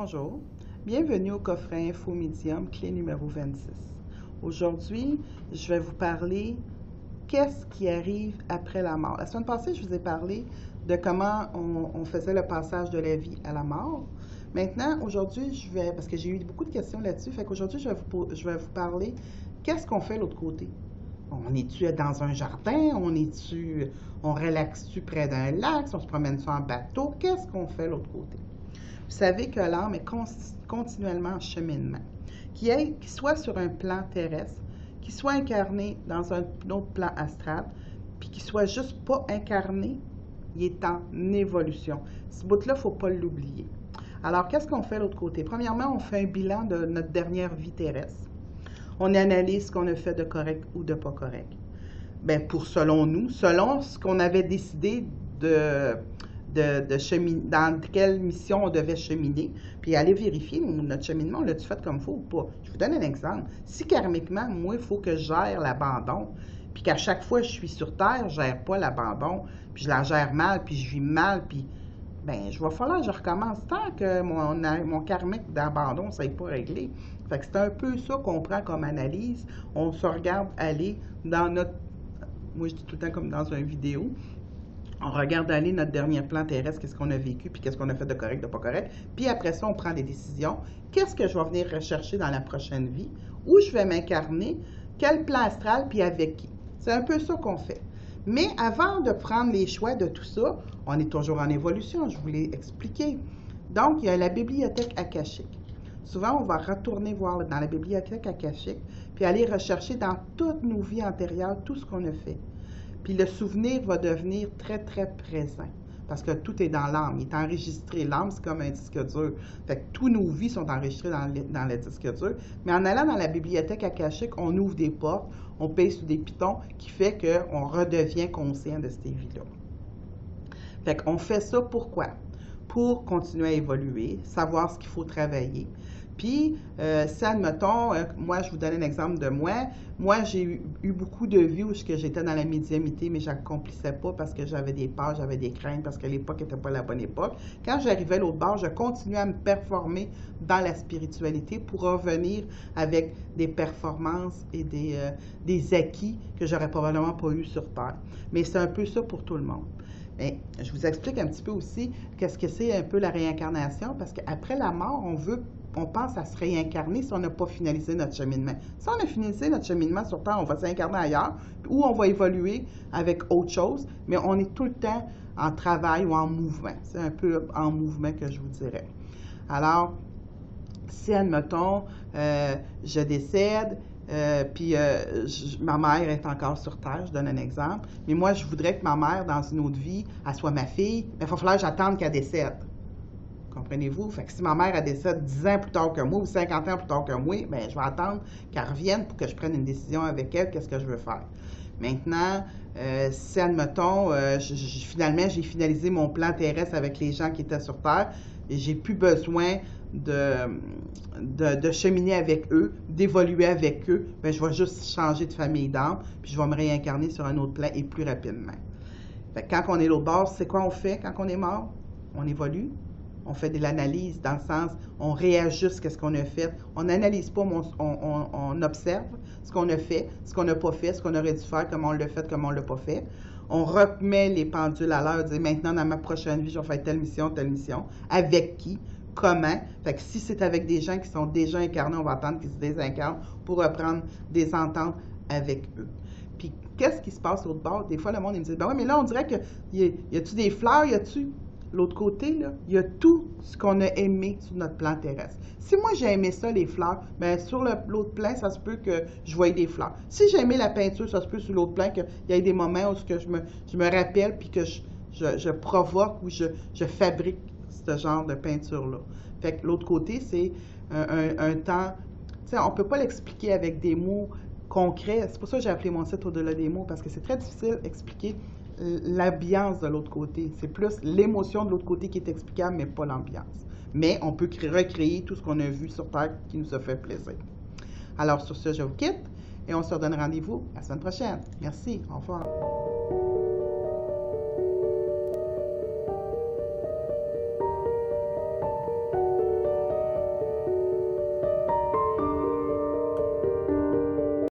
Bonjour, bienvenue au coffret Info Médium, clé numéro 26. Aujourd'hui, je vais vous parler qu'est-ce qui arrive après la mort. La semaine passée, je vous ai parlé de comment on faisait le passage de la vie à la mort. Maintenant, aujourd'hui, parce que j'ai eu beaucoup de questions là-dessus, fait qu'aujourd'hui, je vais vous parler qu'est-ce qu'on fait de l'autre côté. On est-tu dans un jardin? On relaxe-tu près d'un lac? On se promène-tu en bateau? Qu'est-ce qu'on fait de l'autre côté? Vous savez que l'âme est continuellement en cheminement, qu'il soit sur un plan terrestre, qu'il soit incarné dans un autre plan astral, puis qu'il soit juste pas incarné, il est en évolution. Ce bout-là, il ne faut pas l'oublier. Alors, qu'est-ce qu'on fait de l'autre côté? Premièrement, on fait un bilan de notre dernière vie terrestre. On analyse ce qu'on a fait de correct ou de pas correct. Bien, selon nous, selon ce qu'on avait décidé dans quelle mission on devait cheminer, puis aller vérifier notre cheminement, on l'a-tu fait comme il faut ou pas. Je vous donne un exemple. Si karmiquement, moi, il faut que je gère l'abandon, puis qu'à chaque fois que je suis sur Terre, je ne gère pas l'abandon, puis je la gère mal, puis je vis mal, puis ben, je vais falloir que je recommence tant que mon karmique d'abandon ne s'est pas réglé. Fait que c'est un peu ça qu'on prend comme analyse. On se regarde aller dans notre... Moi, je dis tout le temps comme dans une vidéo. On regarde aller notre dernier plan terrestre, qu'est-ce qu'on a vécu, puis qu'est-ce qu'on a fait de correct, de pas correct. Puis après ça, on prend des décisions. Qu'est-ce que je vais venir rechercher dans la prochaine vie? Où je vais m'incarner? Quel plan astral, puis avec qui? C'est un peu ça qu'on fait. Mais avant de prendre les choix de tout ça, on est toujours en évolution, je vous l'ai expliqué. Donc, il y a la bibliothèque akashique. Souvent, on va retourner voir dans la bibliothèque akashique, puis aller rechercher dans toutes nos vies antérieures tout ce qu'on a fait. Puis le souvenir va devenir très, très présent. Parce que tout est dans l'âme. Il est enregistré. L'âme, c'est comme un disque dur. Fait que tous nos vies sont enregistrées dans le disque dur. Mais en allant dans la bibliothèque akashique, on ouvre des portes, on pèse sur des pitons, qui fait qu'on redevient conscient de ces vies-là. Fait qu'on fait ça pourquoi? Pour continuer à évoluer, savoir ce qu'il faut travailler. Puis, si, admettons, moi, je vous donne un exemple de moi. Moi, j'ai eu beaucoup de vies où j'étais dans la médiumnité, mais je n'accomplissais pas parce que j'avais des peurs, j'avais des craintes, parce que l'époque n'était pas la bonne époque. Quand j'arrivais à l'autre bord, je continuais à me performer dans la spiritualité pour revenir avec des performances et des acquis que j'aurais probablement pas eu sur Terre. Mais c'est un peu ça pour tout le monde. Mais je vous explique un petit peu aussi qu'est-ce que c'est un peu la réincarnation, parce qu'après la mort, on pense à se réincarner si on n'a pas finalisé notre cheminement. Si on a finalisé notre cheminement sur Terre, on va s'incarner ailleurs, ou on va évoluer avec autre chose, mais on est tout le temps en travail ou en mouvement. C'est un peu en mouvement que je vous dirais. Alors, si, admettons, je décède, ma mère est encore sur Terre, je donne un exemple, mais moi, je voudrais que ma mère, dans une autre vie, elle soit ma fille, mais il va falloir que j'attende qu'elle décède. Comprenez-vous? Fait que si ma mère elle décède 10 ans plus tard que moi ou 50 ans plus tard que moi, bien, je vais attendre qu'elle revienne pour que je prenne une décision avec elle, qu'est-ce que je veux faire. Maintenant, si, admettons, finalement, j'ai finalisé mon plan terrestre avec les gens qui étaient sur Terre, et j'ai plus besoin de cheminer avec eux, d'évoluer avec eux, bien, je vais juste changer de famille d'âme, puis je vais me réincarner sur un autre plan et plus rapidement. Fait que quand on est l'autre bord, c'est quoi on fait quand on est mort? On évolue. On fait de l'analyse dans le sens, on réajuste ce qu'on a fait. On n'analyse pas, mais on observe ce qu'on a fait, ce qu'on n'a pas fait, ce qu'on aurait dû faire, comment on l'a fait, comment on ne l'a pas fait. On remet les pendules à l'heure, dire maintenant dans ma prochaine vie, je vais faire telle mission, avec qui, comment. Fait que si c'est avec des gens qui sont déjà incarnés, on va attendre qu'ils se désincarnent pour reprendre des ententes avec eux. Puis, qu'est-ce qui se passe l'autre bord? Des fois, le monde il me dit, ben oui, mais là, on dirait que, y a-tu des fleurs, y a-tu... L'autre côté, là, il y a tout ce qu'on a aimé sur notre plan terrestre. Si moi, j'ai aimé ça, les fleurs, bien, sur l'autre plan, ça se peut que je voie des fleurs. Si j'ai aimé la peinture, ça se peut sur l'autre plan qu'il y ait des moments où je me rappelle puis que je provoque ou je fabrique ce genre de peinture-là. Fait que l'autre côté, c'est un temps... Tu sais, on ne peut pas l'expliquer avec des mots concrets. C'est pour ça que j'ai appelé mon site Au-delà des mots, parce que c'est très difficile d'expliquer l'ambiance de l'autre côté. C'est plus l'émotion de l'autre côté qui est explicable, mais pas l'ambiance. Mais on peut recréer tout ce qu'on a vu sur Terre qui nous a fait plaisir. Alors sur ce, je vous quitte et on se redonne rendez-vous la semaine prochaine. Merci. Au revoir.